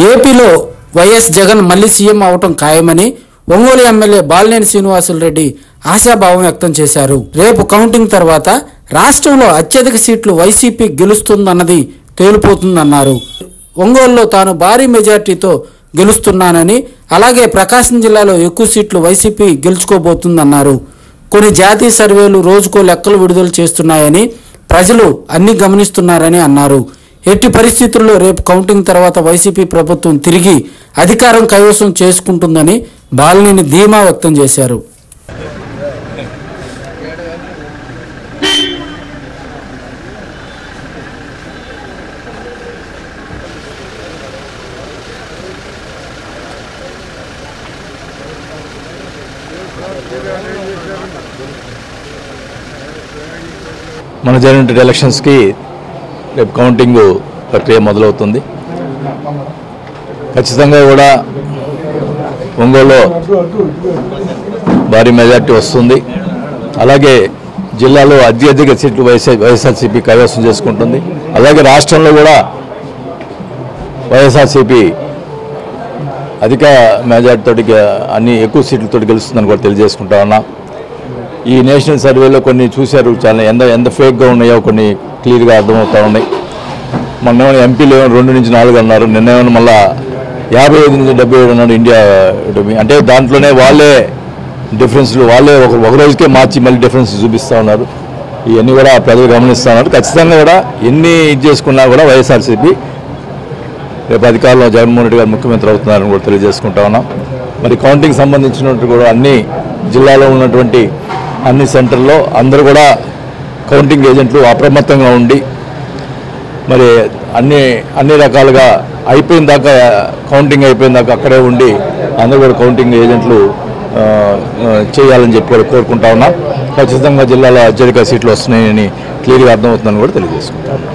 ఏపీలో వైఎస్ జగన్ మళ్లీ సీఎం అవటం ఖాయమని ఒంగోలు ఎమ్మెల్యే బాలినేని శ్రీనివాసులరెడ్డి ఆశాభావం వ్యక్తం చేశారు. రేపు కౌంటింగ్ తర్వాత రాష్ట్రంలో అత్యధిక సీట్లు వైసీపీ గెలుస్తుందన్నది తేలిపోతుందన్నారు. ఒంగోలులో తాను భారీ మెజార్టీతో గెలుస్తున్నానని, అలాగే ప్రకాశం జిల్లాలో ఎక్కువ సీట్లు వైసీపీ గెలుచుకోబోతుందన్నారు. కొన్ని జాతీయ సర్వేలు రోజుకో లెక్కలు విడుదల చేస్తున్నాయని, ప్రజలు అన్ని గమనిస్తున్నారని అన్నారు. ఎట్టి పరిస్థితుల్లో రేపు కౌంటింగ్ తర్వాత వైసీపీ ప్రభుత్వం తిరిగి అధికారం కైవసం చేసుకుంటుందని బాలినేని ధీమా వ్యక్తం చేశారు. మన జరిగిన ఎలక్షన్స్కి రేపు కౌంటింగ్ ప్రక్రియ మొదలవుతుంది. ఖచ్చితంగా కూడా ఒంగోలులో భారీ మెజార్టీ వస్తుంది. అలాగే జిల్లాలో అత్యధిక సీట్లు వైఎస్ఆర్సీపీ కైవసం చేసుకుంటుంది. అలాగే రాష్ట్రంలో కూడా వైఎస్ఆర్సీపీ అధిక మెజార్టీతోటి అన్ని ఎక్కువ సీట్లతో గెలుస్తుందని కూడా తెలియజేసుకుంటా ఉన్నా. ఈ నేషనల్ సర్వేలో కొన్ని చూశారు, చాలా ఎంత ఫేక్గా ఉన్నాయో కొన్ని క్లియర్గా అర్థమవుతూ ఉన్నాయి. మొన్న ఎంపీలు 2 నుంచి 4 అన్నారు, నిన్న మళ్ళీ 55 నుంచి 77 అన్నాడు ఇండియా. అంటే దాంట్లోనే వాళ్ళే డిఫరెన్స్లు వాళ్ళే ఒక రోజుకే మార్చి మళ్ళీ డిఫరెన్స్ చూపిస్తూ ఉన్నారు. ఇవన్నీ కూడా ప్రజలు గమనిస్తూ ఉన్నారు. ఖచ్చితంగా కూడా ఎన్ని ఇది చేసుకున్నా కూడా వైఎస్ఆర్సీపీ రేపు అధికారంలో జగన్మోహన్ రెడ్డి గారు ముఖ్యమంత్రి అవుతున్నారని కూడా తెలియజేసుకుంటా ఉన్నాం. మరి కౌంటింగ్ సంబంధించినట్టు కూడా అన్ని జిల్లాలో ఉన్నటువంటి అన్ని సెంటర్లో అందరూ కూడా కౌంటింగ్ ఏజెంట్లు అప్రమత్తంగా ఉండి మరి అన్ని రకాలుగా అయిపోయిన దాకా కౌంటింగ్ అయిపోయిన దాకా అక్కడే ఉండి అందరూ కూడా కౌంటింగ్ ఏజెంట్లు చేయాలని చెప్పి కూడా కోరుకుంటా ఉన్నాం. ఖచ్చితంగా జిల్లాలో అత్యధిక సీట్లు వస్తున్నాయని క్లియర్గా అర్థమవుతుందని కూడా తెలియజేసుకుంటా ఉన్నాం.